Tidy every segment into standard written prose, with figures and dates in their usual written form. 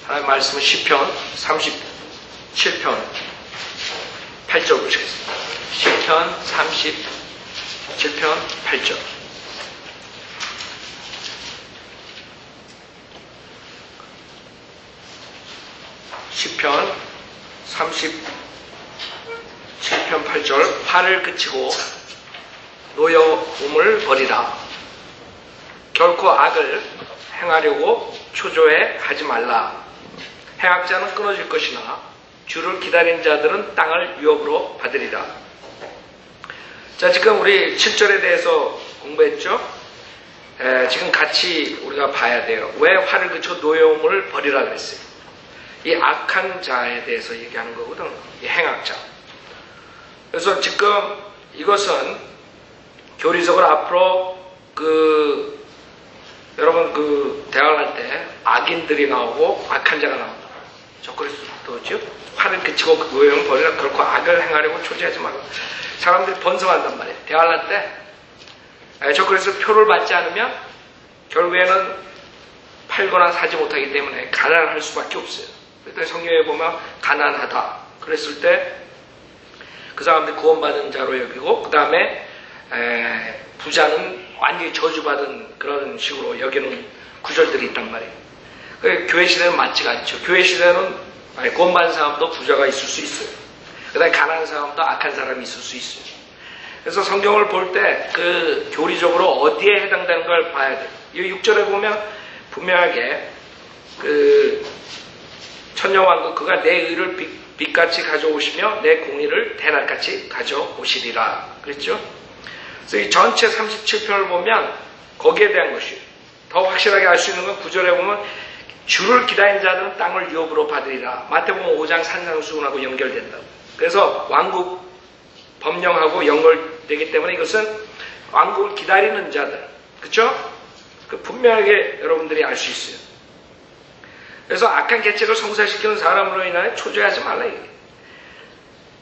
하나님의 말씀은 시편 37편 8절 보시겠습니다. 시편 37편 8절. 시편 37편 8절. 화를 그치고 노여움을 버리라. 결코 악을 행하려고 초조해 하지 말라. 행악자는 끊어질 것이나 주를 기다린 자들은 땅을 유업으로 받으리라. 자, 지금 우리 7절에 대해서 공부했죠? 지금 같이 우리가 봐야 돼요. 왜 화를 그쳐 노여움을 버리라 그랬어요? 이 악한 자에 대해서 얘기하는 거거든. 이 행악자. 그래서 지금 이것은 교리적으로 앞으로 여러분 대화를 할 때 악인들이 나오고 악한 자가 나온다. 적그리스도죠. 화를 그치고 노여움을 버리라. 결코 악을 행하려고 초조하지 말라. 사람들이 번성한단 말이에요. 대화를 할 때 적그리스도 표를 받지 않으면 결국에는 팔거나 사지 못하기 때문에 가난할 수밖에 없어요. 그랬더니 성경에 보면 가난하다 그랬을 때 그 사람들이 구원받은 자로 여기고 그 다음에 부자는 완전히 저주받은 그런 식으로 여기는 구절들이 있단 말이에요. 교회 시대는 맞지가 않죠. 교회 시대는 구원받은 사람도 부자가 있을 수 있어요. 그 다음에 가난한 사람도 악한 사람이 있을 수 있어요. 그래서 성경을 볼 때 교리적으로 어디에 해당되는 걸 봐야 돼요. 이 6절에 보면 분명하게 천녀왕국 그가 내 의를 빛같이 가져오시며 내 공의를 대낮같이 가져오시리라 그랬죠. 그래서 이 전체 37편을 보면 거기에 대한 것이 더 확실하게 알 수 있는 건 9절에 보면 주를 기다린 자들은 땅을 유업으로 받으리라. 마태복음 5장 산상수훈하고 연결된다. 그래서 왕국 법령하고 연결되기 때문에 이것은 왕국을 기다리는 자들, 그렇죠? 분명하게 여러분들이 알 수 있어요. 그래서 악한 계책을 성사시키는 사람으로 인하여 초조해하지 말라.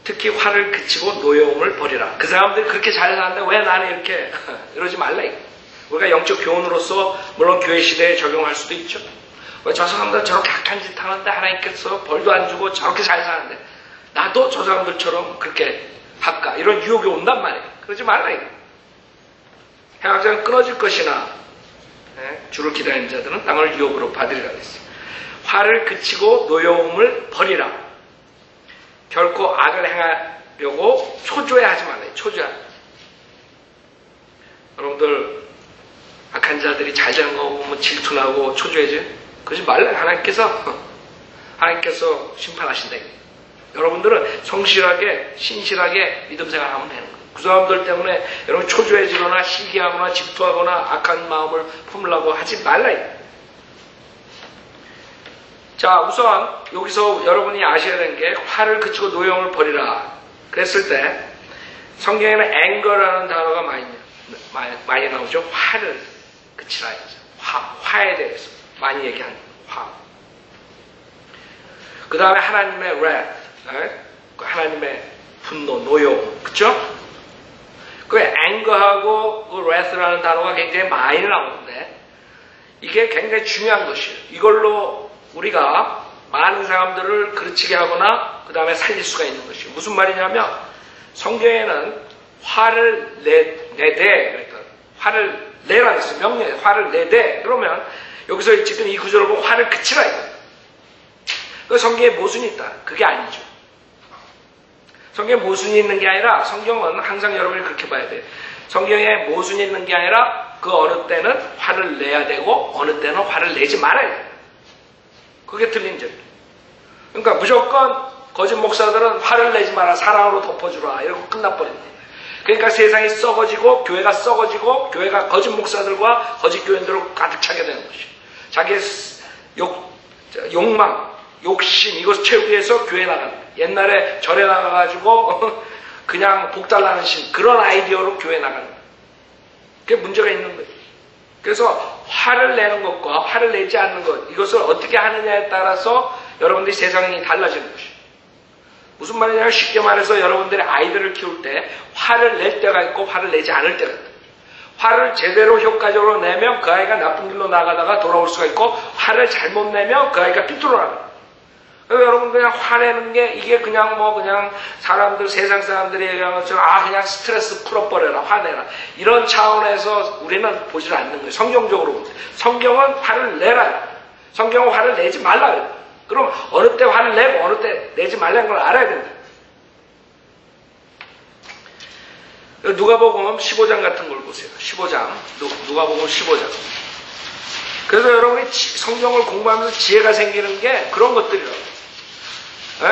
특히 화를 그치고 노여움을 버리라. 그 사람들이 그렇게 잘 사는데 왜 나는 이렇게 이러지 말라. 우리가 영적 교훈으로서 물론 교회 시대에 적용할 수도 있죠. 왜 저 사람들 저렇게 악한 짓 하는데 하나님께서 벌도 안 주고 저렇게 잘 사는데 나도 저 사람들처럼 그렇게 할까? 이런 유혹이 온단 말이에요. 그러지 말라. 행악자는 끊어질 것이나 주를 기다리는 자들은 땅을 유업으로 받으리라 그랬어요. 화를 그치고 노여움을 버리라. 결코 악을 행하려고 초조해하지 말아요. 초조해. 여러분들 악한 자들이 잘 되는 거 보면 질투나고 초조해져요. 그러지 말라요. 하나님께서 심판하신다. 여러분들은 성실하게 신실하게 믿음 생활하면 되는 거예요. 그 사람들 때문에 여러분 초조해지거나 시기하거나 질투하거나 악한 마음을 품으려고 하지 말라요. 자, 우선 여기서 여러분이 아셔야 되는 게 화를 그치고 노여움을 버리라 그랬을 때 성경에는 앵거라는 단어가 많이 나오죠. 화를 그치라. 화에 대해서 많이 얘기하는 화. 그 다음에 하나님의 wrath, 하나님의 분노, 노여움, 그쵸? 그 앵거하고 그 wrath라는 단어가 굉장히 많이 나오는데 이게 굉장히 중요한 것이에요. 이걸로 우리가 많은 사람들을 그르치게 하거나 그 다음에 살릴 수가 있는 것이에요. 무슨 말이냐면 성경에는 화를 내되 화를 내라 했어요. 명령에 화를 내되 그러면 여기서 지금 이 구절을 보고 화를 그치라 이거예요. 그 성경에 모순이 있다. 그게 아니죠. 성경에 모순이 있는 게 아니라 성경은 항상 여러분이 그렇게 봐야 돼요. 성경에 모순이 있는 게 아니라 그 어느 때는 화를 내야 되고 어느 때는 화를 내지 말아야 돼요. 그게 틀린 점이에요. 그러니까 무조건 거짓 목사들은 화를 내지 마라. 사랑으로 덮어주라. 이러고 끝나버립니다. 그러니까 세상이 썩어지고 교회가 썩어지고 교회가 거짓 목사들과 거짓 교인들로 가득 차게 되는 것이에요. 자기의 욕망, 욕심 이것을 채우기 위해서 교회에 나간다. 옛날에 절에 나가가지고 그냥 복달라는 신 그런 아이디어로 교회에 나간다. 그게 문제가 있는 거예요. 그래서 화를 내는 것과 화를 내지 않는 것 이것을 어떻게 하느냐에 따라서 여러분들이 세상이 달라지는 것이에요. 무슨 말이냐면 쉽게 말해서 여러분들이 아이들을 키울 때 화를 낼 때가 있고 화를 내지 않을 때가 있다. 화를 제대로 효과적으로 내면 그 아이가 나쁜 길로 나가다가 돌아올 수가 있고, 화를 잘못 내면 그 아이가 삐뚤어나가요. 여러분 그냥 화내는 게 이게 그냥 그냥 사람들 세상 사람들이 얘기하는 것처럼 그냥 스트레스 풀어버려라, 화내라, 이런 차원에서 우리는 보질 않는 거예요. 성경적으로 볼 때 성경은 화를 내라, 성경은 화를 내지 말라. 그럼 어느 때 화를 내고 어느 때 내지 말라는 걸 알아야 된다. 누가복음 15장 같은 걸 보세요. 15장, 누가복음 15장. 그래서 여러분이 성경을 공부하면서 지혜가 생기는 게 그런 것들이라고.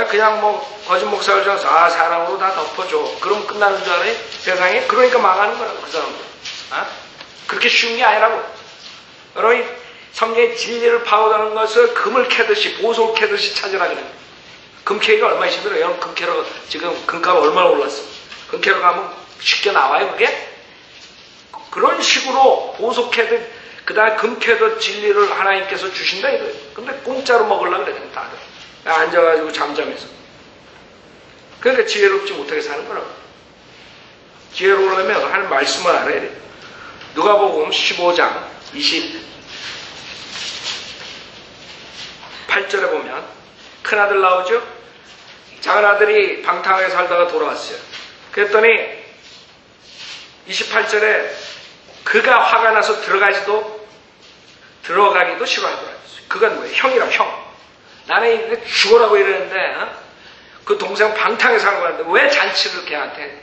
그냥 거짓 목사를 줘서 사랑으로 다 덮어줘. 그럼 끝나는 줄 알아요? 세상에? 그러니까 망하는 거라고, 그 사람들. 그렇게 쉬운 게 아니라고. 여러분이 성경의 진리를 파고드는 것을 금을 캐듯이, 보석을 캐듯이 찾으라 그래요. 금 캐기가 얼마나 힘들어요? 여러분 금 캐러 지금 금값 얼마나 올랐어? 금 캐러 가면 쉽게 나와요, 그게? 그런 식으로 보석 캐듯, 그 다음에 금 캐듯 진리를 하나님께서 주신다 이거예요. 근데 공짜로 먹으려고 그래요, 다들. 앉아가지고 잠잠해서. 그러니까 지혜롭지 못하게 사는 거라고. 지혜로우려면 하는 말씀을 알아야 돼요. 누가복음 15장 28절에 보면 큰아들 나오죠? 작은아들이 방탕하게 살다가 돌아왔어요. 그랬더니 28절에 그가 화가 나서 들어가기도 싫어하더라고요. 그건 뭐예요? 형이라, 형. 나는 죽어라고 이러는데 그 동생 방탕하게 사는 거는데 왜 잔치를 걔한테?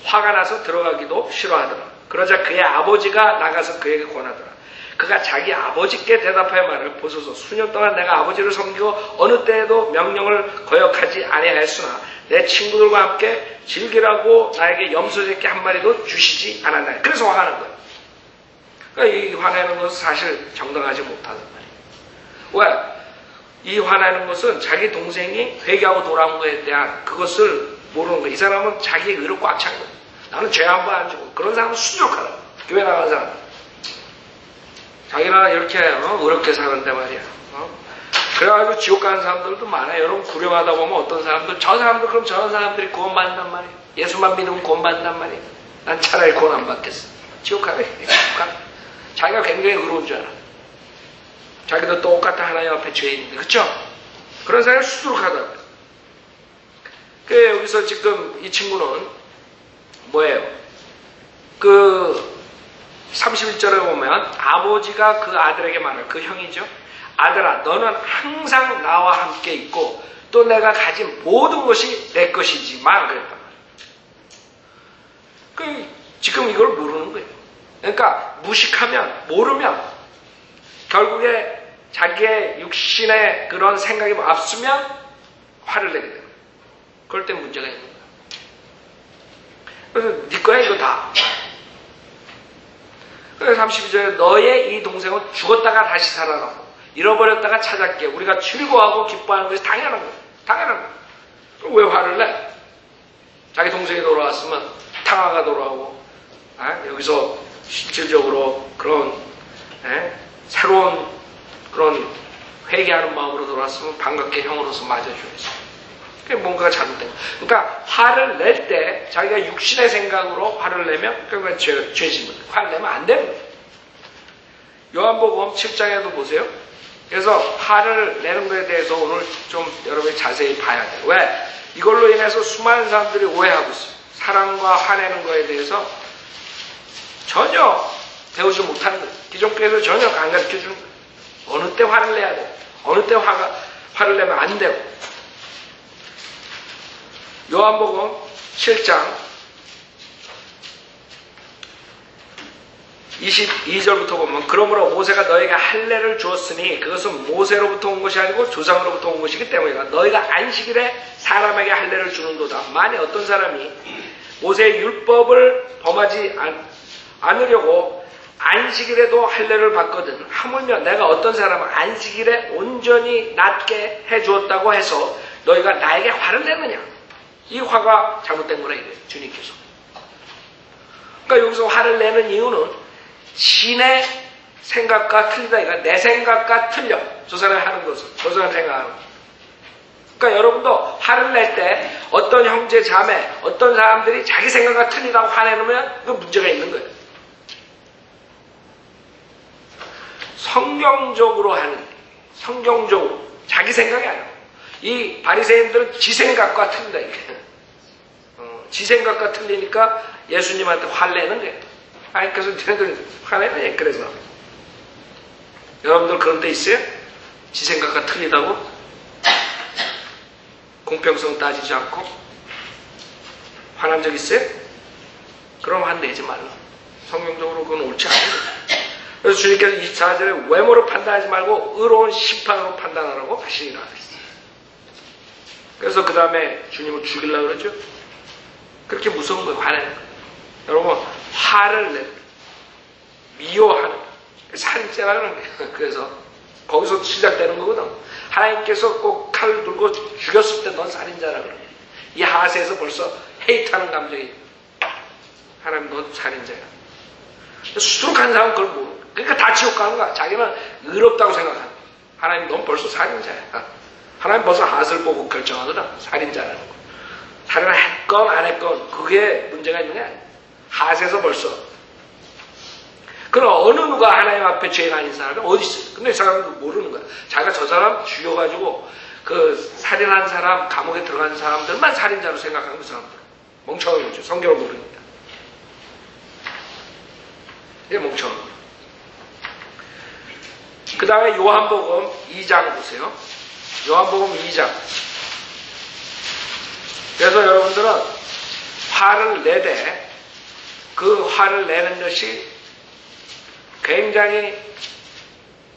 화가 나서 들어가기도 싫어하더라. 그러자 그의 아버지가 나가서 그에게 권하더라. 그가 자기 아버지께 대답하여 말을 보소서. 수년 동안 내가 아버지를 섬기고 어느 때에도 명령을 거역하지 아니하였으나 내 친구들과 함께 즐기라고 나에게 염소 새끼 한 마리도 주시지 않았나요? 그래서 화가 난 거예요. 그러니까 이 화내는 것은 사실 정당하지 못하단 말이에요. 왜? 이 화내는 것은 자기 동생이 회개하고 돌아온 것에 대한 그것을 모르는 거예요. 이 사람은 자기 의로 꽉 찬 거예요. 나는 죄 한 번 안 주고. 그런 사람은 수족하다. 교회 나가는 사람. 자기나 이렇게 어렵게 사는데 말이야. 그래가지고 지옥 가는 사람들도 많아요. 여러분 구령하다 보면 어떤 사람들, 저 사람들 그럼 저런 사람들이 구원받는단 말이에요. 예수만 믿으면 구원받는단 말이에요. 난 차라리 구원 안 받겠어. 지옥 가래. 자기가 굉장히 의로운 줄 알아. 자기도 똑같은 하나님 앞에 죄인인데, 그쵸? 그런 사람이 수두룩하다고요. 여기서 지금 이 친구는 뭐예요? 31절에 보면 아버지가 그 아들에게 말해요. 그 형이죠. 아들아, 너는 항상 나와 함께 있고 또 내가 가진 모든 것이 내 것이지만 그랬단 말이에요. 지금 이걸 모르는 거예요. 그러니까 무식하면, 모르면 결국에 자기의 육신의 그런 생각이 앞서면 화를 내게 돼요. 그럴 때 문제가 있는 거예요. 그래서 네 거야 이거 다. 그래서 32절에 너의 이 동생은 죽었다가 다시 살아나고 잃어버렸다가 찾았기에 우리가 즐거워하고 기뻐하는 것이 당연한 거예요. 당연한 거예요. 그럼 왜 화를 내? 자기 동생이 돌아왔으면 탕화가 돌아오고 여기서 실질적으로 그런 새로운 그런 회개하는 마음으로 돌아왔으면 반갑게 형으로서 맞아줘야지. 그게 뭔가가 잘못된 거예요. 그러니까 화를 낼 때 자기가 육신의 생각으로 화를 내면 그건 죄짓는 거예요. 화를 내면 안 되는 거예요. 요한복음 7장에도 보세요. 그래서 화를 내는 것에 대해서 오늘 좀 여러분이 자세히 봐야 돼요. 왜? 이걸로 인해서 수많은 사람들이 오해하고 있어요. 사랑과 화내는 것에 대해서 전혀 배우지 못하는 거예요. 기존교회에서 전혀 안 가르쳐주는 거예요. 어느 때 화를 내야 돼요. 어느 때 화를 내면 안 되고. 요한복음 7장 22절부터 보면 그러므로 모세가 너희에게 할례를 주었으니 그것은 모세로부터 온 것이 아니고 조상으로부터 온 것이기 때문이다. 너희가 안식일에 사람에게 할례를 주는도다. 만일 어떤 사람이 모세의 율법을 범하지 않으려고 안식일에도 할례를 받거든 하물며 내가 어떤 사람은 안식일에 온전히 낫게 해주었다고 해서 너희가 나에게 화를 내느냐. 이 화가 잘못된 거라 이래요. 주님께서. 그러니까 여기서 화를 내는 이유는 신의 생각과 틀리다. 그러니까 내 생각과 틀려. 저 사람이 하는 것은. 저 사람이 생각하는 것. 그러니까 여러분도 화를 낼 때 어떤 형제, 자매, 어떤 사람들이 자기 생각과 틀리다고 화내놓으면 그 문제가 있는 거예요. 성경적으로 하는, 성경적으로 자기 생각이 아니라 이 바리새인들은 지 생각과 틀린다 이게. 지 생각과 틀리니까 예수님한테 화를 내는 거예요. 그래서 쟤네들 화내는 거예요. 그래서 여러분들 그런 데 있어요? 지 생각과 틀리다고? 공평성 따지지 않고 화난 적 있어요? 그럼 화내지 말라. 성경적으로 그건 옳지 않은 거예요. 그래서 주님께서 24절에 외모로 판단하지 말고 의로운 심판으로 판단하라고 하시니라. 그래서 그 다음에 주님을 죽이려고 그러죠. 그렇게 무서운 거예요. 화내는 거예요. 여러분 화를 내는 미워하는 살인죄라 그러는 거예요. 그래서 거기서 시작되는 거거든. 하나님께서 꼭 칼을 들고 죽였을 때 넌 살인자라 그래요. 이 하세에서 벌써 헤이트하는 감정이 하나님 넌 살인자야. 수룩한 사람은 그걸 모르는 거야. 그러니까 다 지옥 가는 거야. 자기는 의롭다고 생각하는 거야. 하나님 넌 벌써 살인자야. 하나님 벌써 하스를 보고 결정하거든. 살인자라는 거. 살인을 했건 안 했건 그게 문제가 있는 게 아니야. 하세에서 벌써. 그럼 어느 누가 하나님 앞에 죄가 아닌 사람이 어디 있어요? 근데 이 사람은 모르는 거야. 자기가 저 사람 죽여가지고 그 살인한 사람, 감옥에 들어간 사람들만 살인자로 생각하는 그 사람들. 멍청한 거죠. 성경을 모릅니다. 이게 멍청한 거예요. 그 다음에 요한복음 2장 보세요. 요한복음 2장. 그래서 여러분들은 화를 내되 그 화를 내는 것이 굉장히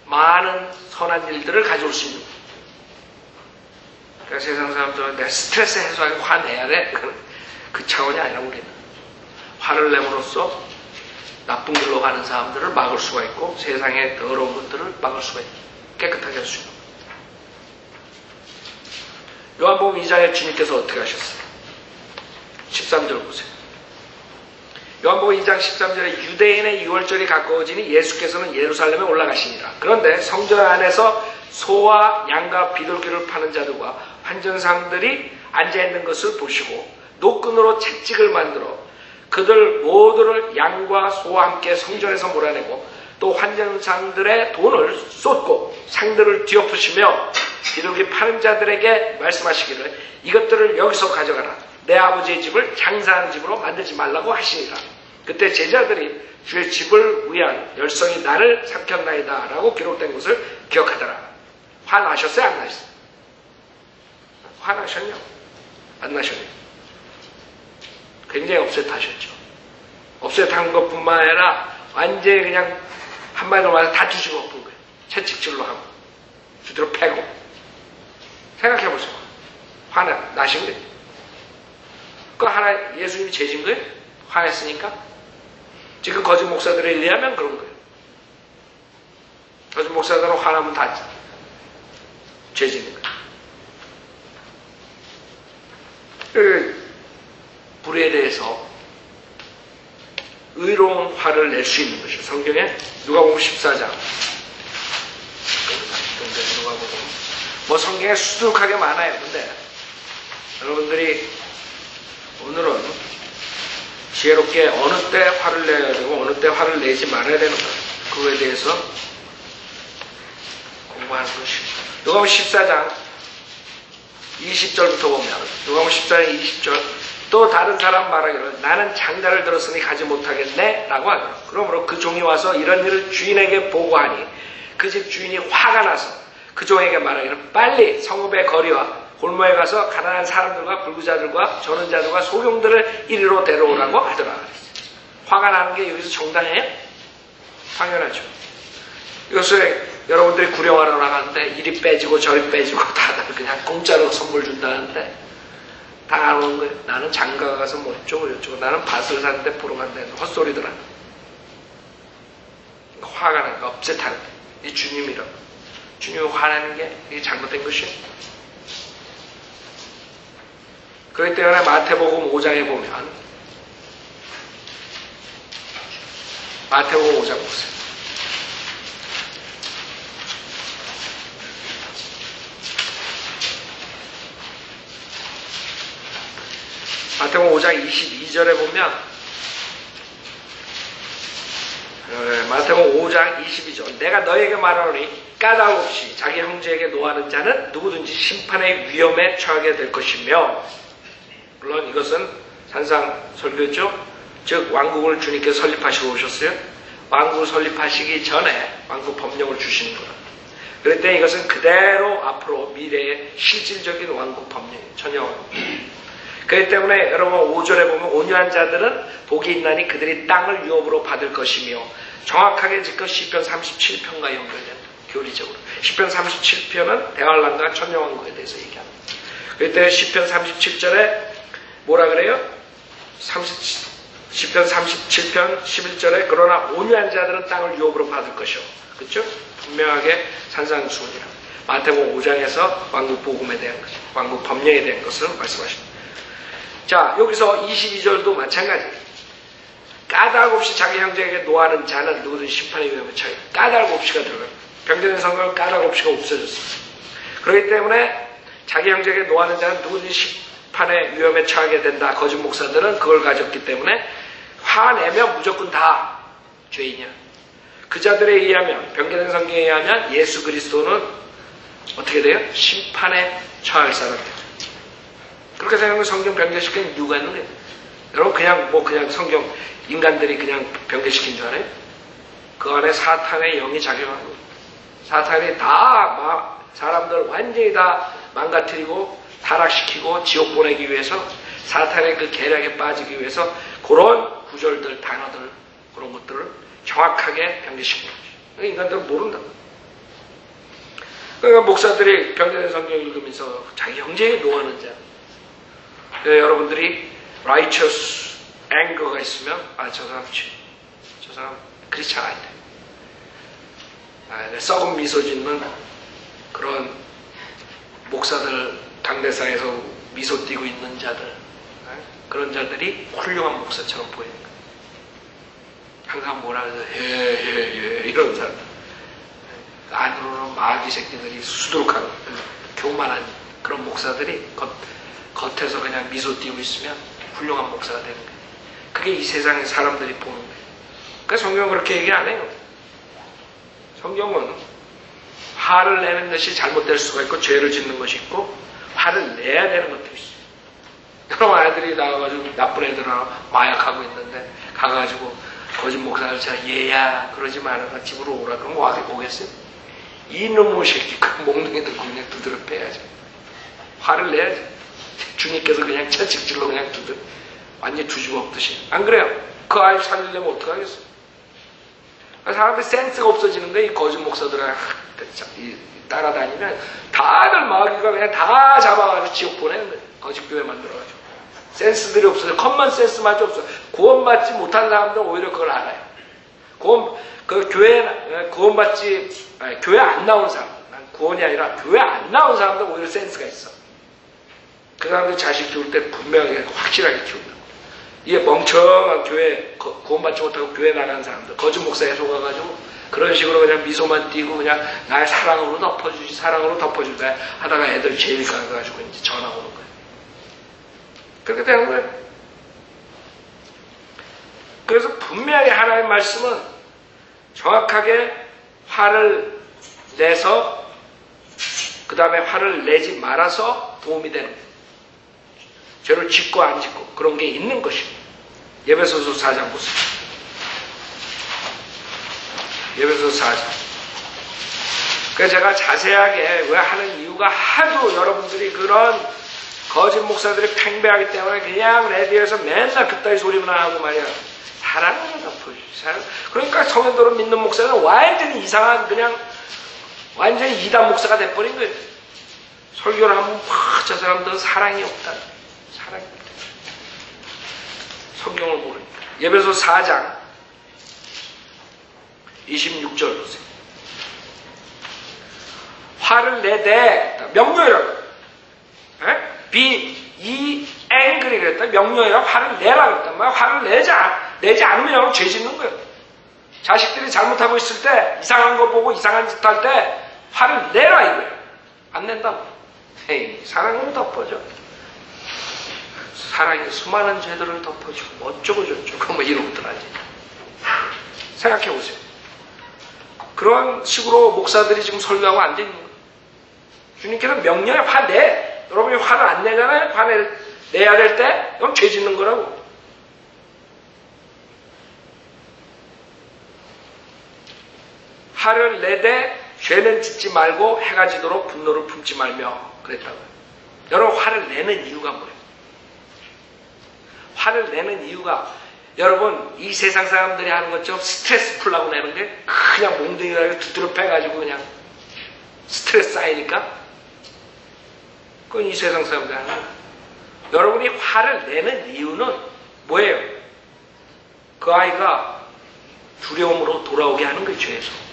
많은 선한 일들을 가져올 수 있는 거예요. 그러니까 세상 사람들은 내가 스트레스 해소하기 화내야 돼. 그 차원이 아니라 우리는 화를 내므로써 나쁜 길로 가는 사람들을 막을 수가 있고 세상의 더러운 것들을 막을 수가 있고 깨끗하게 할 수 있는 거예요. 요한복음 2장에 주님께서 어떻게 하셨어요? 13절 보세요. 요한복음 2장 13절에 유대인의 유월절이 가까워지니 예수께서는 예루살렘에 올라가시니라. 그런데 성전 안에서 소와 양과 비둘기를 파는 자들과 환전상들이 앉아있는 것을 보시고 노끈으로 채찍을 만들어 그들 모두를 양과 소와 함께 성전에서 몰아내고 또 환전상들의 돈을 쏟고 상들을 뒤엎으시며 비둘기 파는 자들에게 말씀하시기를 이것들을 여기서 가져가라. 내 아버지의 집을 장사하는 집으로 만들지 말라고 하시니라. 그때 제자들이 주의 집을 위한 열성이 나를 삼켰나이다 라고 기록된 것을 기억하더라. 화나셨어요? 안 나셨어요? 화나셨냐? 안 나셨냐? 굉장히 업셋하셨죠. 업셋한 것뿐만 아니라 완전히 그냥 한마디로 말해서 다 뒤집어 엎은 거예요. 채찍질로 하고 두드려 패고. 생각해보세요. 화나신 거예요. 그 하나 예수님이 죄진 거예요? 화냈으니까? 지금 거짓 목사들에 의하면 그런 거예요. 거짓 목사들은 화나면 다 죄지는 거예요. 그 불의에 대해서 의로운 화를 낼 수 있는 것이죠. 성경에 누가복음 14장. 누가복음. 뭐 성경에 수두룩하게 많아요. 근데 여러분들이 오늘은 지혜롭게 어느 때 화를 내야 되고 어느 때 화를 내지 말아야 되는 것 그거에 대해서 공부하는 것이 누가복음 14장 20절부터 보면 누가복음 14장 20절 또 다른 사람 말하기를 나는 장자를 들었으니 가지 못하겠네 라고 하더라. 그러므로 그 종이 와서 이런 일을 주인에게 보고하니 그 집 주인이 화가 나서 그 종에게 말하기를 빨리 성읍의 거리와 골모에 가서 가난한 사람들과 불구자들과 저는 자들과 소경들을 이리로 데려오라고 하더라. 화가 나는 게 여기서 정당해요? 당연하죠. 요새 여러분들이 구령하러 나가는데 이리 빼지고 저리 빼지고 다들 그냥 공짜로 선물 준다는데 다 안 오는 거예요. 나는 장가 가서 뭐 어쩌고 저쩌고 나는 밭을 사는데 보러 간다는 헛소리더라. 화가 나니까 업셋하는 이 주님이라고. 주님이 화나는 게 이게 잘못된 것이에요. 그렇기 때문에 마태복음 5장에 보면 마태복음 5장 보세요. 마태복음 5장 22절에 보면 마태복음 5장 22절 내가 너에게 말하노니 까닭 없이 자기 형제에게 노하는 자는 누구든지 심판의 위험에 처하게 될 것이며 물론 이것은 산상설교죠. 즉 왕국을 주님께서 설립하시러 오셨어요. 왕국을 설립하시기 전에 왕국 법령을 주시는 거예요. 그럴 때 이것은 그대로 앞으로 미래의 실질적인 왕국 법령이에요. 천여왕국. 그렇기 때문에 여러분 5절에 보면 온유한 자들은 복이 있나니 그들이 땅을 유업으로 받을 것이며 정확하게 지금 시편 37편과 연결된다. 교리적으로. 시편 37편은 대환란과 천여왕국에 대해서 얘기합니다. 그럴 때 시편 37절에 뭐라 그래요? 시편 37편 11절에 그러나 온유한 자들은 땅을 유업으로 받을 것이요. 그렇죠? 분명하게 산상수훈이라. 마태복음 5장에서 왕국 복음에 대한 것, 왕국 법령에 대한 것을 말씀하십니다. 자, 여기서 22절도 마찬가지. 까닭 없이 자기 형제에게 노하는 자는 누구든 심판의 위험에 처해. 까닭 없이가 들어가요. 병되는 성경은 까닭 없이가 없어졌습니다. 그렇기 때문에 자기 형제에게 노하는 자는 누구든 심판의 위험에 처하게 된다. 거짓 목사들은 그걸 가졌기 때문에 화내면 무조건 다 죄인이야. 그 자들에 의하면 병되는 성경에 의하면 예수 그리스도는 어떻게 돼요? 심판에 처할 사람들. 그렇게 생각하면 성경 변개시키는 이유가 있는 거예요. 여러분 그냥 성경 인간들이 그냥 변개시킨 줄 알아요? 그 안에 사탄의 영이 작용하는 거예요. 사탄이 다 사람들 완전히 다 망가뜨리고 타락시키고 지옥 보내기 위해서 사탄의 그 계략에 빠지기 위해서 그런 구절들, 단어들 그런 것들을 정확하게 변개시킨 거죠. 인간들은 모른다. 그러니까 목사들이 변개된 성경 읽으면서 자기 형제에게 노하는 자 여러분들이 righteous anger가 있으면 저 사람 크리스찬 아닌데 썩은 미소 짓는 그런 목사들 당대상에서 미소 띄고 있는 자들 그런 자들이 훌륭한 목사처럼 보이는 거예요. 항상 뭐라 해서 예 이런 사람 안으로는 마귀 새끼들이 수두룩한 교만한 그런 목사들이 겉에서 그냥 미소 띄고 있으면 훌륭한 목사가 되는 거예요. 그게 이 세상의 사람들이 보는 거예요. 그러니까 성경은 그렇게 얘기 안 해요. 성경은 화를 내는 것이 잘못될 수가 있고 죄를 짓는 것이 있고 화를 내야 되는 것도 있어요. 여러분 아이들이 나와가지고 나쁜 애들하고 마약하고 있는데 가가지고 거짓 목사를 제가 얘야 그러지 말아라 집으로 오라 그러면 와게 오겠어요? 이놈의 새끼 그 몽둥이들 그냥 두드려 빼야지. 화를 내야지. 주님께서 그냥 채찍질로 그냥 완전히 뒤집어 엎듯이. 안 그래요? 그 아이 살리려면 어떡하겠어? 사람들이 센스가 없어지는데 이 거짓 목사들을 따라다니면 다들 마귀가 그냥 다 잡아가지고 지옥 보내는 거예요. 거짓 교회 만들어가지고. 센스들이 없어서 컴먼 센스마저 없어. 구원받지 못한 사람들은 오히려 그걸 알아요. 교회 안 나온 사람, 구원이 아니라 교회 안 나온 사람들은 오히려 센스가 있어. 그 사람들 자식 키울 때 분명하게 확실하게 키운다. 이게 멍청한 교회 구원받지 못하고 교회 나가는 사람들 거짓 목사에 속아가지고 그런 식으로 그냥 미소만 띄고 그냥 날 사랑으로 덮어주자 하다가 애들 제일 가가지고 이제 전화 오는 거예요. 그렇게 되는 거예요. 그래서 분명히 하나님의 말씀은 정확하게 화를 내서 그 다음에 화를 내지 말아서 도움이 되는 거예요. 죄를 짓고 안 짓고 그런 게 있는 것입니다. 에베소서 4장 보세요. 에베소서 4장. 그래서 제가 자세하게 왜 하는 이유가 하도 여러분들이 그런 거짓 목사들이 팽배하기 때문에 그냥 라디오에서 맨날 그따위 소리만 하고 말이야. 사랑으로 덮어주지. 그러니까 성현도를 믿는 목사는 완전히 이상한 그냥 완전히 이단 목사가 돼버린 거예요. 설교를 하면 저 사람들은 사랑이 없다. 사랑이 없다. 성경을 모릅니다. 에베소 4장 26절 보세요. 화를 내되 명료히라고. be angry 그랬다. 명료히라 화를 내라 그랬단 말이야. 화를 내지 않으면 죄 짓는 거예요. 자식들이 잘못하고 있을 때 이상한 거 보고 이상한 짓 할 때 화를 내라 이거예요. 안 낸다고. 에이, 사랑으로 덮어줘. 사랑이 수많은 죄들을 덮어주고 뭐 어쩌고 저쩌고 뭐 이러고들 하지. 생각해보세요. 그런 식으로 목사들이 지금 설교하고 안 되는 거예요. 주님께서 명령에 화내. 여러분이 화를 안 내잖아요. 내야 될 때 그럼 죄 짓는 거라고. 화를 내되 죄는 짓지 말고 해가 지도록 분노를 품지 말며 그랬다고요. 여러분 화를 내는 이유가 뭐예요? 화를 내는 이유가 여러분 이 세상 사람들이 하는 것처럼 스트레스 풀라고 내는 게 그냥 몽둥이를 두드려 패가지고 그냥 스트레스 쌓이니까 그건 이 세상 사람들이 하는 거예요. 여러분이 화를 내는 이유는 뭐예요? 그 아이가 두려움으로 돌아오게 하는 거예요. 죄에서.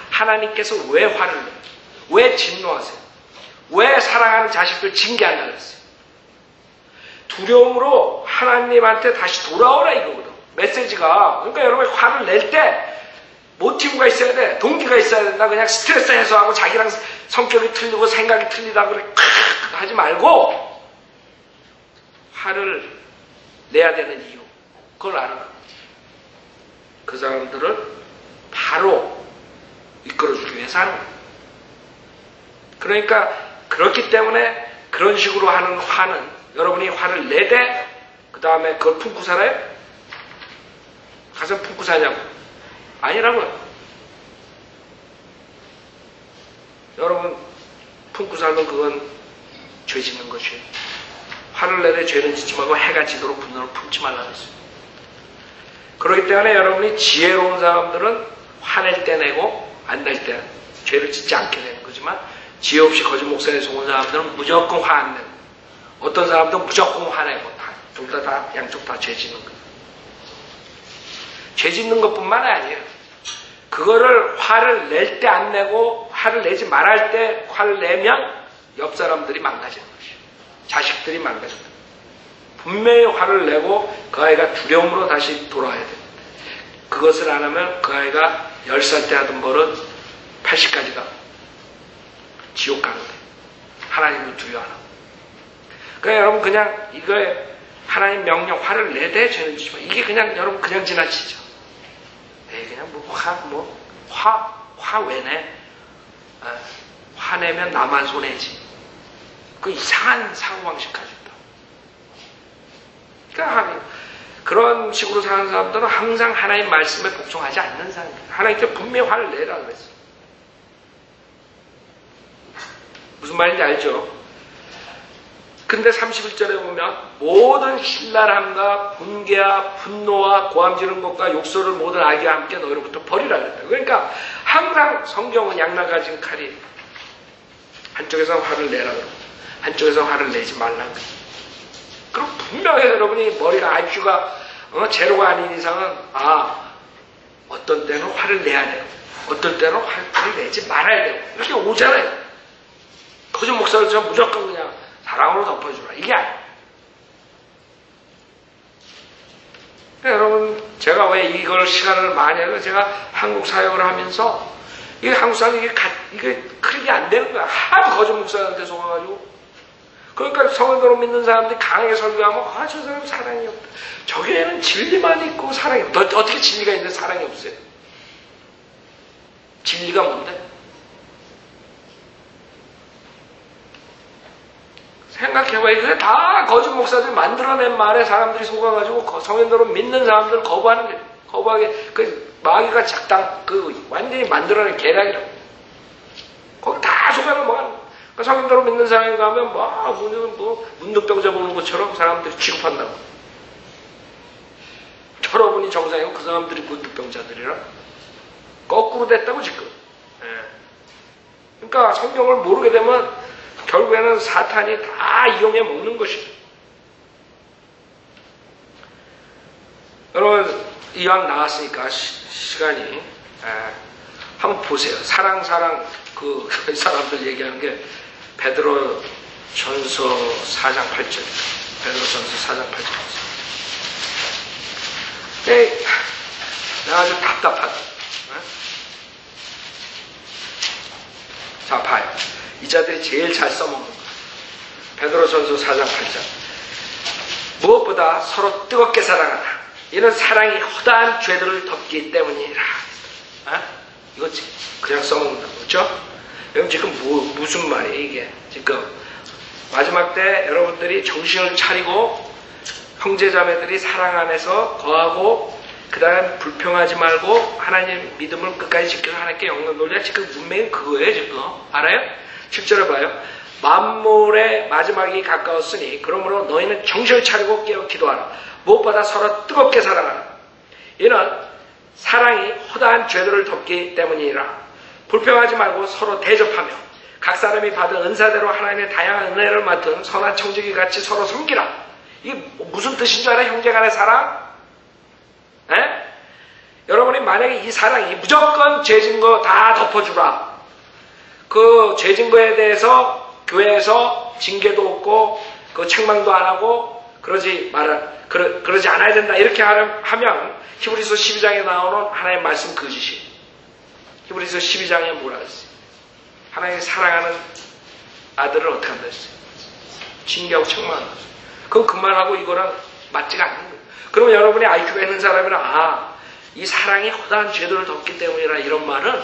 하나님께서 왜 화를 내요? 왜 진노하세요? 왜 사랑하는 자식들 징계한다고 했어요? 두려움으로 하나님한테 다시 돌아오라 이거거든. 메시지가. 그러니까 여러분이 화를 낼 때 모티브가 있어야 돼. 동기가 있어야 된다. 그냥 스트레스 해소하고 자기랑 성격이 틀리고 생각이 틀리다 그래 하지 말고 화를 내야 되는 이유. 그걸 알아. 그 사람들을 바로 이끌어주기 위해서 하는 거예요. 그러니까 그렇기 때문에 그런 식으로 하는 화는 여러분이 화를 내되 그 다음에 그걸 품고 살아요? 가서 품고 사냐고? 아니라고요. 여러분 품고 살면 그건 죄 짓는 것이에요. 화를 내되 죄는 짓지 말고 해가 지도록 분노를 품지 말라고 했어요. 그렇기 때문에 여러분이 지혜로운 사람들은 화낼 때 내고 안 낼 때 죄를 짓지 않게 되는 거지만 지혜 없이 거짓 목사에 속은 사람들은 무조건 화 안 내고 어떤 사람들은 무조건 화내고 둘 다 양쪽 다 죄 짓는 거예요. 죄 짓는 것뿐만 아니에요. 그거를 화를 낼 때 안 내고 화를 내지 말할 때 화를 내면 옆 사람들이 망가지는 것이에요. 자식들이 망가지는 거예요. 분명히 화를 내고 그 아이가 두려움으로 다시 돌아와야 돼요. 그것을 안 하면 그 아이가 10살 때 하던 버릇 80까지가 지옥 가는 거예요. 하나님을 두려워 안 하고. 그러니까 여러분 그냥 이거에 하나님 명령 화를 내되 죄는 지지마. 이게 그냥 여러분 그냥 지나치죠. 에이 그냥 화 왜 내? 화내면 나만 손해지. 그 이상한 사고방식 가지고 있다. 그러니까 그런 식으로 사는 사람들은 항상 하나님 말씀에 복종하지 않는 사람입니다. 하나님께 분명히 화를 내라 그랬어요. 무슨 말인지 알죠? 근데 31절에 보면 모든 신랄함과 분개와 분노와 고함 지르는 것과 욕설을 모든 악의와 함께 너희로부터 버리라 그랬다. 그러니까 항상 성경은 양날가진 칼이 한쪽에서 화를 내라 그러고 한쪽에서 화를 내지 말라 그러고 그럼 분명히 여러분이 머리가 IQ가 제로가 아닌 이상은 어떤 때는 화를 내야 되고 어떤 때는 화를 내지 말아야 되고 이렇게 오잖아요. 거짓 목사들처럼 무조건 그냥 사랑으로 덮어주라. 이게 아니에요. 여러분 제가 왜 이걸 시간을 많이 해서 제가 한국 사역을 하면서 이게 한국 사역이 이게 크게 안 되는 거야. 하도 거짓 목사한테 속아가지고 그러니까 성도로 믿는 사람들이 강하게 설교하면 저 사람 사랑이 없다. 저기에는 진리만 있고 사랑이 없다. 어떻게 진리가 있는데 사랑이 없어요? 진리가 뭔데? 생각해봐. 이게 다 거짓 목사들이 만들어낸 말에 사람들이 속아가지고 성인들은 믿는 사람들을 거부하는 거예요. 거부하게 그 마귀가 완전히 만들어낸 계략이라고. 거기 다 속아서 뭐 하는 거야. 그러니까 성인들은 믿는 사람이 가면 문득병자 보는 것처럼 사람들이 취급한다고. 여러분이 정상이고 그 사람들이 문득병자들이라 거꾸로 됐다고 지금. 그러니까 성경을 모르게 되면 결국에는 사탄이 다 이용해 먹는 것이죠. 여러분 이왕 나왔으니까 시간이 한번 보세요. 사랑 그 사람들 얘기하는 게 베드로 전서 4장 8절. 베드로 전서 4장 8절. 내가 아주 답답하다. 자 봐요. 이 자들이 제일 잘 써먹는 거예요. 베드로 전서 4장 8절. 무엇보다 서로 뜨겁게 사랑하라. 이는 사랑이 허다한 죄들을 덮기 때문이라. 이거 그냥 써먹는다. 그렇죠? 여러분 지금 무슨 말이에요 이게? 지금 마지막 때 여러분들이 정신을 차리고 형제자매들이 사랑 안에서 거하고 그 다음에 불평하지 말고 하나님 믿음을 끝까지 지켜서 하나님께 영광 돌려. 지금 문맥은 그거예요 지금. 알아요? 7절에 봐요. 만물의 마지막이 가까웠으니 그러므로 너희는 정신을 차리고 깨어 기도하라. 무엇보다 서로 뜨겁게 사랑하라. 이는 사랑이 허다한 죄들을 덮기 때문이라. 불평하지 말고 서로 대접하며 각 사람이 받은 은사대로 하나님의 다양한 은혜를 맡은 선한 청지기 같이 서로 섬기라. 이게 무슨 뜻인 줄 알아요? 형제 간의 사랑? 에? 여러분이 만약에 이 사랑이 무조건 죄진 거 다 덮어주라. 그 죄진 거에 대해서 교회에서 징계도 없고 그 책망도 안 하고 그러지 않아야 된다. 이렇게 하면 히브리서 12장에 나오는 하나님의 말씀 거짓이. 히브리서 12장에 뭐라 했어요? 하나님의 사랑하는 아들을 어떻게 한다 했어요? 징계하고 책망한다. 그럼 그 말하고 이거랑 맞지가 않는 거예요. 그러면 여러분이 IQ가 있는 사람이라 이 사랑이 허다한 죄들을 덮기 때문이라 이런 말은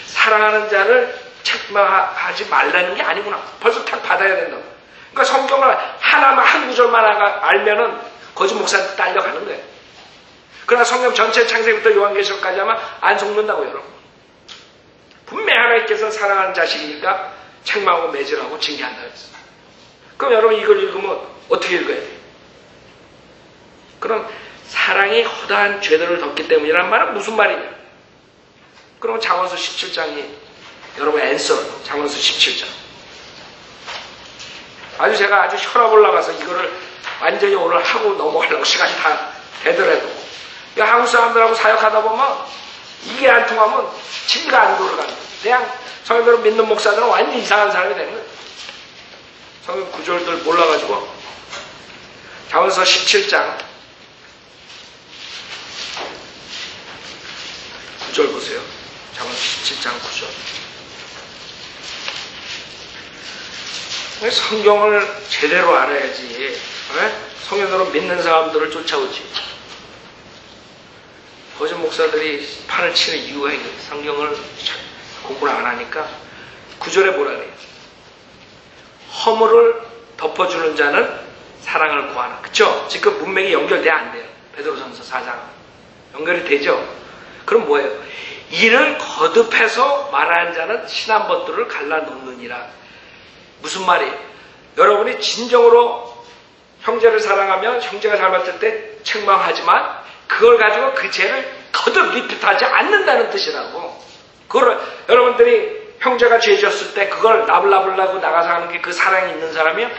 사랑하는 자를 책망하지 말라는 게 아니구나. 벌써 딱 받아야 된다고. 그러니까 성경을 하나만 한 구절만 알면은 거짓 목사한테 딸려가는 거예요. 그러나 성경 전체 창세기부터 요한계시록까지 하면 안 속는다고 여러분. 분명히 하나님께서 사랑하는 자식이니까 책망하고 매질하고 징계한다고 했어요. 그럼 여러분 이걸 읽으면 어떻게 읽어야 돼요? 그럼 사랑이 허다한 죄들을 덮기 때문이란 말은 무슨 말이냐? 그럼 잠언서 17장이 여러분 앤서 잠언서 17장. 제가 아주 혈압 올라가서 이거를 완전히 오늘 하고 넘어가려고 시간이 다 되더라도 한국 사람들하고 사역하다 보면 이게 안 통하면 진리가 안 돌아가는 거예요. 그냥 성경대로 믿는 목사들은 완전 이상한 사람이 되는 거예요. 성경 구절들 몰라가지고 잠언서 17장 9절 보세요. 잠언서 17장 9절. 성경을 제대로 알아야지. 성경대로 믿는 사람들을 쫓아오지. 거짓 목사들이 판을 치는 이유가 이거예요. 성경을 공부를 안 하니까. 9절에 뭐라 그래요? 허물을 덮어주는 자는 사랑을 구하나. 그쵸? 지금 문맥이 연결돼야 안 돼요. 베드로전서 4장. 연결이 되죠? 그럼 뭐예요? 이를 거듭해서 말하는 자는 신한 벗들을 갈라놓느니라. 무슨 말이에요? 여러분이 진정으로 형제를 사랑하면 형제가 잘못할 때 책망하지만 그걸 가지고 그 죄를 거듭 리핏하지 않는다는 뜻이라고. 그걸 여러분들이 형제가 죄 지었을 때 그걸 나불나불나고 나가서 하는 게 그 사랑이 있는 사람이요?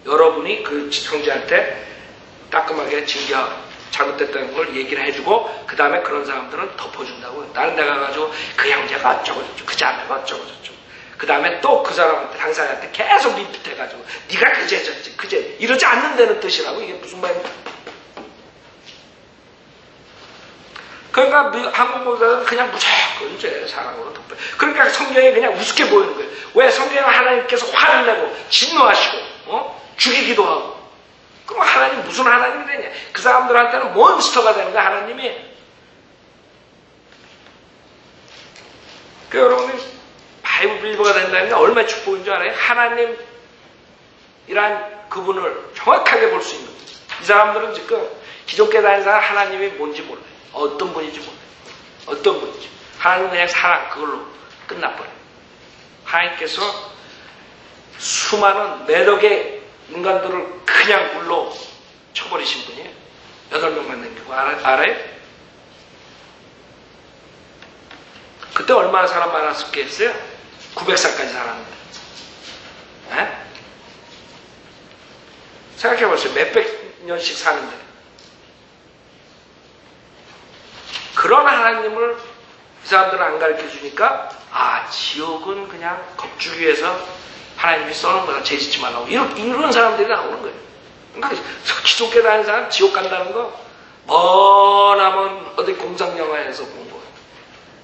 여러분이 그 형제한테 따끔하게 징계하고 잘못됐다는 걸 얘기를 해주고 그 다음에 그런 사람들은 덮어준다고요. 다른 데 가가지고 그 형제가 어쩌고저쩌고 그 자매가 어쩌고저쩌고 그 다음에 또 그 사람한테 당사자한테 계속 리핏해가지고 네가 그죄 졌지 그죄 이러지 않는다는 뜻이라고. 이게 무슨 말입니까? 그러니까 한국 목사들은 그냥 무조건 죄 사랑으로 덮어요. 그러니까 성경이 그냥 우습게 보이는 거예요. 왜? 성경은 하나님께서 화를 내고 진노하시고 죽이기도 하고. 그럼 하나님 무슨 하나님이 되냐? 그 사람들한테는 몬스터가 되는 거야 하나님이. 그 여러분이 바이블 빌리버가 된다는 게 얼마나 축복인 줄 알아요? 하나님이란 그분을 정확하게 볼 수 있는 거예요. 이 사람들은 지금 기존교회 다니는 사람 하나님이 뭔지 몰라요. 어떤 분인지 몰라요. 어떤 분인지. 하나님은 그냥 사랑 그걸로 끝나버려요. 하나님께서 수많은 매덕의 인간들을 그냥 물로 쳐버리신 분이에요. 8명만 남기고. 알아요? 그때 얼마나 사람 많았었겠어요? 900살까지 살았는데. 에? 생각해보세요. 몇백 년씩 사는데. 그런 하나님을 이 사람들은 안 가르쳐주니까 지옥은 그냥 겁주기 위해서 하나님이 써놓은 거다. 죄 짓지 말라고. 이런 사람들이 나오는 거예요. 그러니까 기독교 다니는 사람 지옥 간다는 거 머나먼 어디 공상 영화에서 본 거예요.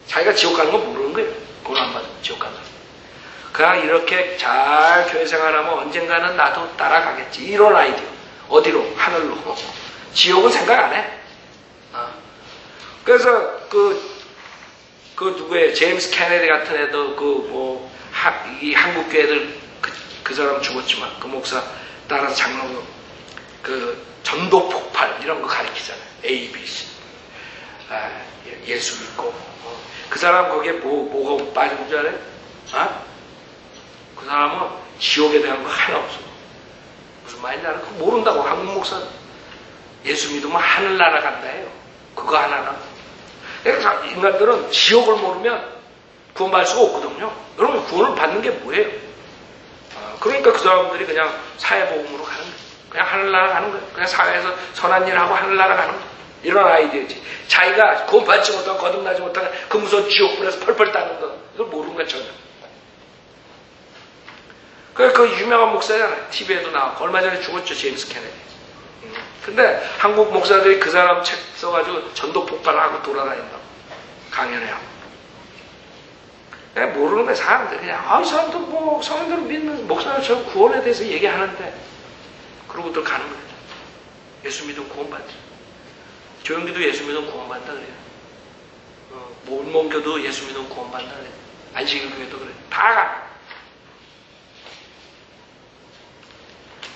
자기가 지옥 가는 거 모르는 거예요. 돈 안 받으면 지옥 간다는 거. 그냥 이렇게 잘 교회 생활하면 언젠가는 나도 따라가겠지. 이런 아이디어. 어디로? 하늘로. 지옥은 생각 안 해. 그래서 그 누구예요? 제임스 케네디 같은 애도 이 한국 교회들 그 사람 죽었지만 그 목사 따라서 장로교 그 전도 폭발 이런 거 가르치잖아요. A, B, C. 예수 믿고. 그 사람 거기에 뭐가 빠진 줄 알아요? 그 사람은 지옥에 대한 거 하나 없어. 무슨 말인지 알아? 그거 모른다고. 한국 목사는. 예수 믿으면 하늘나라 간다 해요. 그거 하나나. 그러니까 인간들은 지옥을 모르면 구원받을 수가 없거든요. 여러분 구원을 받는 게 뭐예요? 그러니까 그 사람들이 그냥 사회복음으로 가는 거예요. 그냥 하늘나라 가는 거예요. 그냥 사회에서 선한 일 하고 하늘나라 가는 거예요. 이런 아이디어지. 자기가 구원받지 못하고 거듭나지 못하고 그 무서운 지옥불에서 펄펄 따는 거. 이걸 모르는 거야 전혀. 그 유명한 목사잖아요. TV에도 나왔고 얼마 전에 죽었죠. 제임스 케네디. 근데 한국 목사들이 그 사람 책 써가지고 전도 폭발하고 돌아다닌다고. 강연해요. 그냥 모르는 거야 사람들. 그냥 이 사람들 뭐 성인들 믿는 목사들처럼 구원에 대해서 얘기하는데 그러고들 가는 거예요. 예수 믿으면 구원받지. 조영기도 예수 믿으면 구원받는다 그래요. 몰몬교도 예수 믿으면 구원받는다 그래요. 안식일교회도 그래요. 다 가.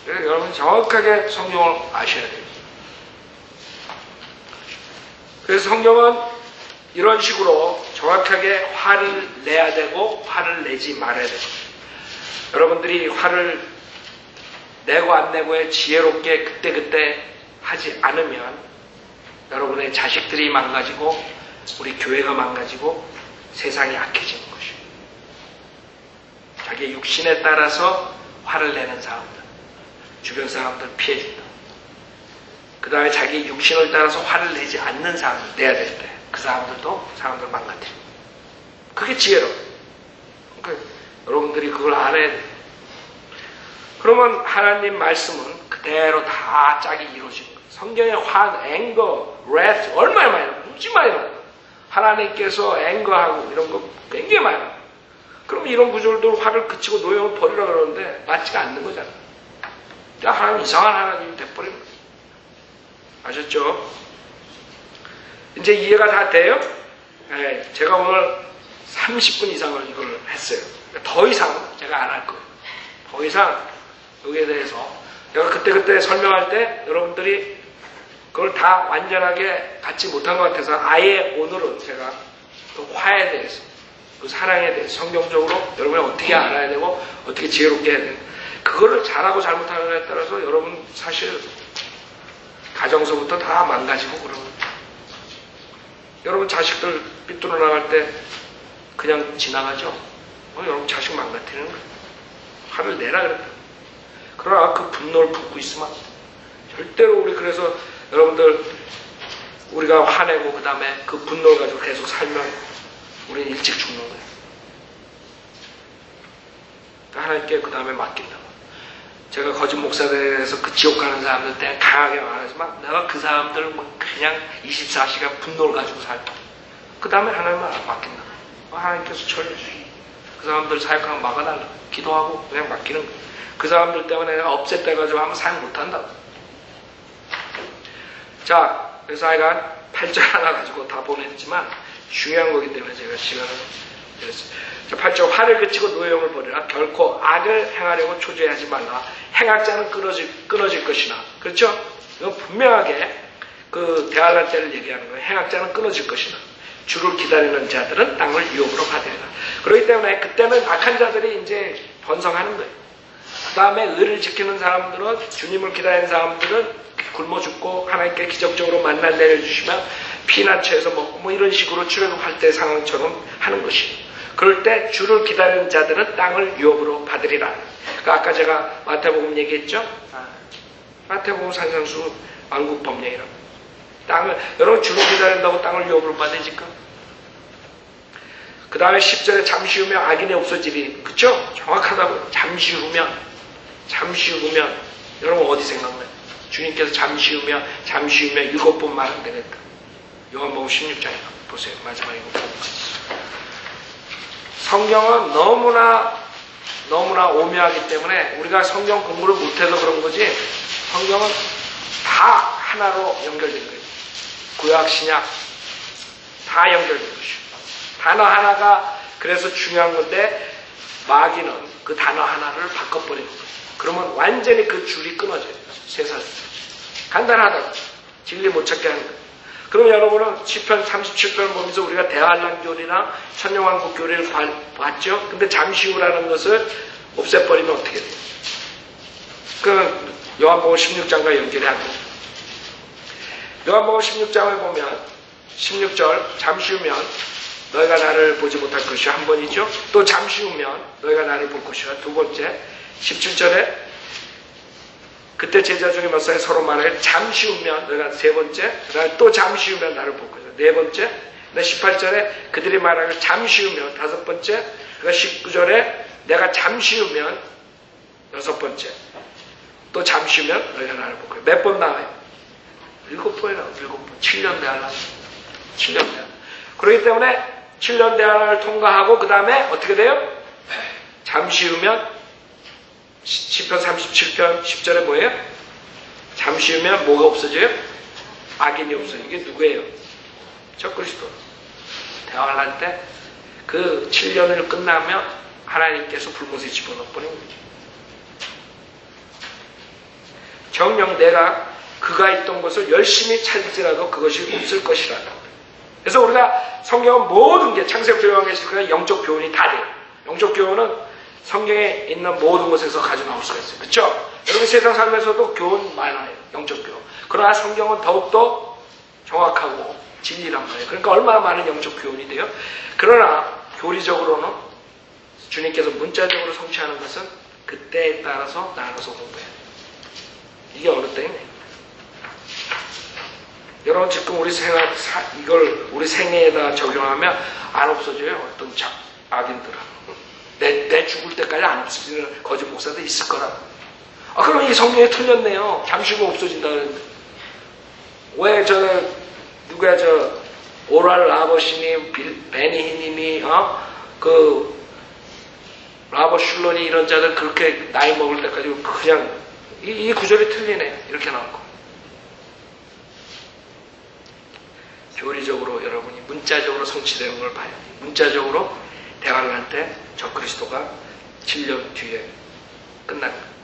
그래서 여러분 정확하게 성경을 아셔야 돼요. 그래서 성경은 이런 식으로 정확하게 화를 내야 되고 화를 내지 말아야 되고 여러분들이 화를 내고 안 내고에 지혜롭게 그때그때 하지 않으면 여러분의 자식들이 망가지고 우리 교회가 망가지고 세상이 악해지는 것이에요. 자기의 육신에 따라서 화를 내는 사람들 주변 사람들 피해준다. 그 다음에 자기 육신을 따라서 화를 내지 않는 사람들 내야 될 때 그 사람들도 사람들 망가뜨려. 그게 지혜로. 그러니까 여러분들이 그걸 알아야 돼. 그러면 하나님 말씀은 그대로 다 짝이 이루어지는 거예요. 성경에 화, 앵거, wrath 얼마나 많이 나와요. 무지 많이 나와요. 하나님께서 앵거하고 이런 거 굉장히 많이 나와요. 그럼 이런 구절들 화를 그치고 노여움을 버리라 그러는데 맞지가 않는 거잖아요. 하나님 이상한 하나님이 돼버린 거예요. 아셨죠? 이제 이해가 다 돼요? 네, 제가 오늘 30분 이상을 이걸 했어요. 더 이상 제가 안 할 거예요. 더 이상 여기에 대해서 내가 그때 설명할 때 여러분들이 그걸 다 완전하게 갖지 못한 것 같아서 아예 오늘은 제가 그 화에 대해서 그 사랑에 대해서 성경적으로 여러분이 어떻게 알아야 되고 어떻게 지혜롭게 해야 되고 그거를 잘하고 잘못하느냐에 따라서 여러분 사실 가정서부터 다 망가지고 그러면 여러분 자식들 삐뚤어 나갈 때 그냥 지나가죠. 여러분 자식 망가뜨리는 거예요. 화를 내라 그랬다. 그러나 그 분노를 품고 있으면 절대로 우리 그래서 여러분들 우리가 화내고 그 다음에 그 분노를 가지고 계속 살면 우리는 일찍 죽는 거예요. 하나님께 그 다음에 맡긴다. 제가 거짓 목사들에서 그 지옥 가는 사람들 때문에 강하게 말하지만 내가 그 사람들을 그냥 24시간 분노를 가지고 살고 그 다음에 하나님을 맡긴다. 하나님께서 처리해주시고 그 사람들 사역하면 막아달라. 기도하고 그냥 맡기는 거예요. 그 사람들 때문에 내가 없앴다가지고 하면 사역 못한다고. 자, 그래서 하여간 8절 하나 가지고 다 보냈지만 중요한 거기 때문에 제가 시간을 드렸어요. 자, 8절 화를 그치고 노여움을 버리라. 결코 악을 행하려고 초조해하지 말라. 행악자는 끊어질 것이나. 그렇죠? 이건 분명하게 그 대할랄 때를 얘기하는 거예요. 행악자는 끊어질 것이나. 주를 기다리는 자들은 땅을 유업으로 받으리라. 그렇기 때문에 그때는 악한 자들이 이제 번성하는 거예요. 그 다음에 의를 지키는 사람들은 주님을 기다리는 사람들은 굶어 죽고 하나님께 기적적으로 만날 내려주시면 피난처에서 먹고 뭐 이런 식으로 출애굽할 때 상황처럼 하는 것이에요. 그럴 때 주를 기다리는 자들은 땅을 유업으로 받으리라. 그러니까 아까 제가 마태복음 얘기했죠? 마태복음 산상수 왕국법령이라고. 땅을 여러분 주를 기다린다고 땅을 유업으로 받으니까. 그 다음에 10절에 잠시 후면 악인이 없어지리. 그쵸? 정확하다고. 잠시 후면 여러분 어디 생각나요? 주님께서 잠시 후면 7번 말은 되겠다. 요한복음 16장에 보세요. 마지막에 이거 보고. 성경은 너무나 너무나 오묘하기 때문에 우리가 성경 공부를 못해서 그런 거지 성경은 다 하나로 연결된 거예요. 구약, 신약 다 연결된 것이죠. 단어 하나가 그래서 중요한 건데 마귀는 그 단어 하나를 바꿔버리는 거예요. 그러면 완전히 그 줄이 끊어져요. 세상 간단하다고 진리 못 찾게 하는 거예요. 그럼 여러분은 시편 37편을 보면서 우리가 대환란 교리나 천년왕국 교리를 봤죠? 근데 잠시 후라는 것을 없애버리면 어떻게 돼요? 그 요한복음 16장과 연결이 안 돼요. 요한복음 16장을 보면 16절 잠시 후면 너희가 나를 보지 못할 것이요 한 번이죠. 또 잠시 후면 너희가 나를 볼 것이요 두 번째. 17절에 그때 제자 중에 몇 사람이 서로 말해 잠시 후면 너희가 세 번째. 그다음에 또 잠시 후면 나를 볼 것이요 네 번째. 18절에 그들이 말하길 잠시 후면 다섯 번째. 그러니까 19절에 내가 잠시 후면 여섯 번째. 또 잠시 후면 너희가 나를 볼 거예요. 몇 번 나와요? 7번이 나와요. 7번. 7년 대환란. 7년 대환란. 그렇기 때문에 7년 대환란을 통과하고 그 다음에 어떻게 돼요? 잠시 후면 시편 37편 10절에 뭐예요? 잠시 후면 뭐가 없어져요? 악인이 없어요. 이게 누구예요? 적그리스도. 대환란 때 그 7년을 끝나면 하나님께서 불못에 집어넣어버리는 거죠. 정녕 내가 그가 있던 것을 열심히 찾을지라도 그것이 없을 것이라. 그래서 우리가 성경은 모든 게 창세부터 요한계시록까지 영적 교훈이 다 돼요. 영적 교훈은 성경에 있는 모든 곳에서 가져 나올 수가 있어요. 그렇죠? 여러분 세상 삶에서도 교훈 많아요. 영적 교훈. 그러나 성경은 더욱더 정확하고 진리란 말이에요. 그러니까 얼마나 많은 영적 교훈이 돼요. 그러나 교리적으로는 주님께서 문자적으로 성취하는 것은 그때에 따라서 나눠서 공부해야 돼요. 이게 어느 때이네. 여러분 지금 우리 이걸 우리 생애에다 적용하면 안 없어져요. 어떤 악인들은. 내 죽을 때까지 안 없어지는 거짓 목사도 있을 거라고. 그럼 이 성경에 틀렸네요. 잠시 후면 없어진다는데. 왜 누구야 오랄 라버시니, 베니히님이, 라버 슐런이 이런 자들 그렇게 나이 먹을 때까지 그냥 이 구절이 틀리네. 이렇게 나왔고. 교리적으로 여러분이 문자적으로 성취되는 걸 봐야 돼요. 문자적으로 대환란 때 적그리스도가 7년 뒤에 끝나는 거예요.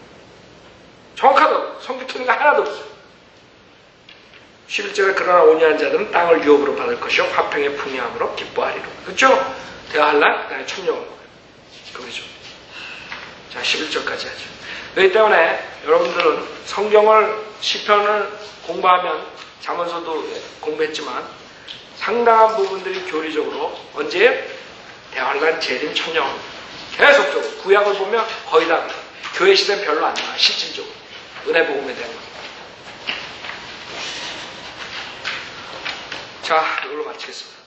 정확하다고. 성경 틀린 거 하나도 없어요. 11절에 그러나 온유한 자들은 땅을 유업으로 받을 것이요 화평의 풍요함으로 기뻐하리로. 그렇죠? 대환란, 그다음에 천년왕국. 그거죠. 자, 11절까지 하죠. 그렇기 때문에 여러분들은 성경을 시편을 공부하면 잠언서도 공부했지만 상당한 부분들이 교리적으로 언제 대환란, 재림, 천년 계속적으로 구약을 보면 거의 다 교회 시대는 별로 안 나와. 실질적으로 은혜 복음에 대한 거. 자, 이걸로 마치겠습니다.